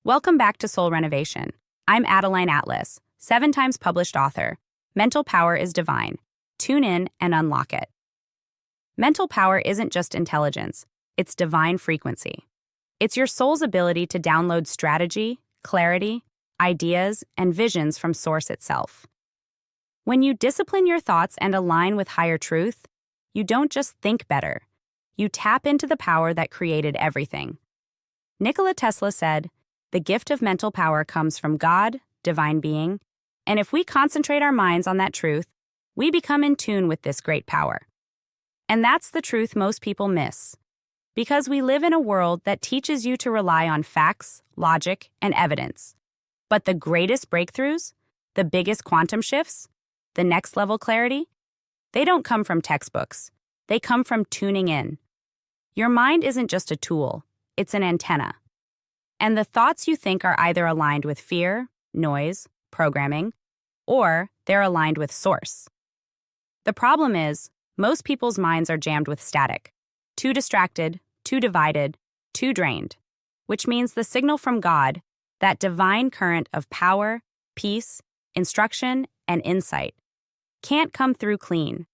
Welcome back to Soul Renovation. I'm Adeline Atlas, 7 times published author. Mental power is divine. Tune in and unlock it. Mental power isn't just intelligence, it's divine frequency. It's your soul's ability to download strategy, clarity, ideas, and visions from source itself. When you discipline your thoughts and align with higher truth, you don't just think better. You tap into the power that created everything. Nikola Tesla said, "The gift of mental power comes from God, divine being, and if we concentrate our minds on that truth, we become in tune with this great power." And that's the truth most people miss. Because we live in a world that teaches you to rely on facts, logic, and evidence. But the greatest breakthroughs, the biggest quantum shifts, the next level clarity, they don't come from textbooks. They come from tuning in. Your mind isn't just a tool, it's an antenna. And the thoughts you think are either aligned with fear, noise, programming, or they're aligned with source. The problem is, most people's minds are jammed with static. Too distracted, too divided, too drained. Which means the signal from God, that divine current of power, peace, instruction, and insight, can't come through clean.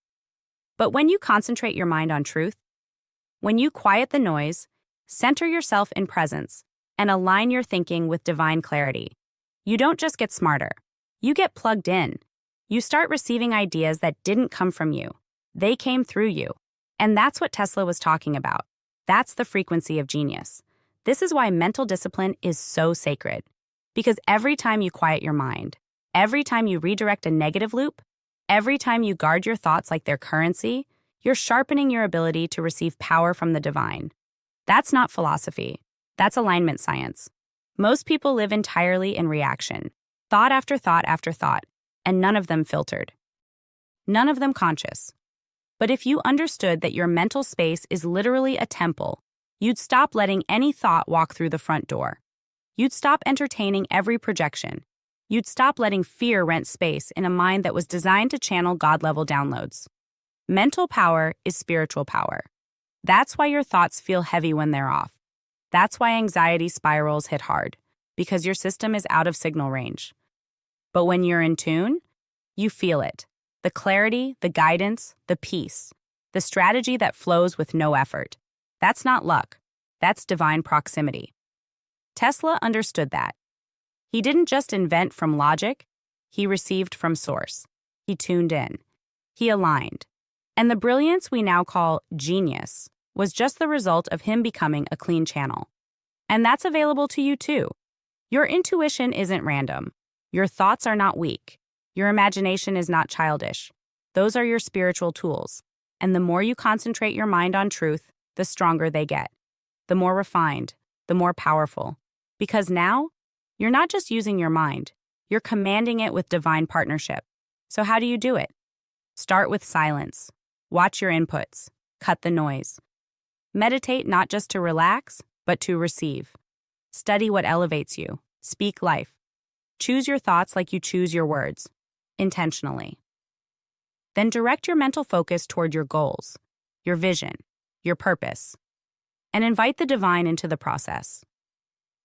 But when you concentrate your mind on truth, when you quiet the noise, center yourself in presence, and align your thinking with divine clarity, you don't just get smarter. You get plugged in. You start receiving ideas that didn't come from you. They came through you. And that's what Tesla was talking about. That's the frequency of genius. This is why mental discipline is so sacred. Because every time you quiet your mind, every time you redirect a negative loop, every time you guard your thoughts like their currency, you're sharpening your ability to receive power from the divine. That's not philosophy. That's alignment science. Most people live entirely in reaction, thought after thought after thought, and none of them filtered. None of them conscious. But if you understood that your mental space is literally a temple, you'd stop letting any thought walk through the front door. You'd stop entertaining every projection. You'd stop letting fear rent space in a mind that was designed to channel God-level downloads. Mental power is spiritual power. That's why your thoughts feel heavy when they're off. That's why anxiety spirals hit hard, because your system is out of signal range. But when you're in tune, you feel it. The clarity, the guidance, the peace, the strategy that flows with no effort. That's not luck. That's divine proximity. Tesla understood that. He didn't just invent from logic, he received from source. He tuned in. He aligned. And the brilliance we now call genius was just the result of him becoming a clean channel. And that's available to you too. Your intuition isn't random. Your thoughts are not weak. Your imagination is not childish. Those are your spiritual tools. And the more you concentrate your mind on truth, the stronger they get. The more refined, the more powerful. Because now, you're not just using your mind, you're commanding it with divine partnership. So how do you do it? Start with silence. Watch your inputs. Cut the noise. Meditate not just to relax, but to receive. Study what elevates you. Speak life. Choose your thoughts like you choose your words, intentionally. Then direct your mental focus toward your goals, your vision, your purpose, and invite the divine into the process.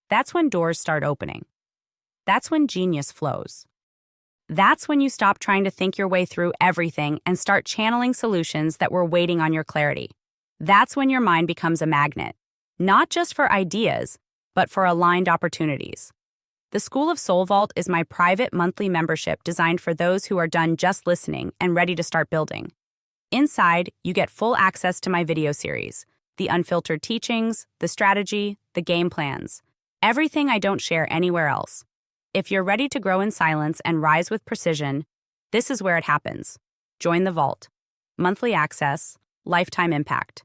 That's when doors start opening. That's when genius flows. That's when you stop trying to think your way through everything and start channeling solutions that were waiting on your clarity. That's when your mind becomes a magnet, not just for ideas, but for aligned opportunities. The School of Soul Vault is my private monthly membership designed for those who are done just listening and ready to start building. Inside, you get full access to my video series, the unfiltered teachings, the strategy, the game plans, everything I don't share anywhere else. If you're ready to grow in silence and rise with precision, this is where it happens. Join the vault. Monthly access, lifetime impact.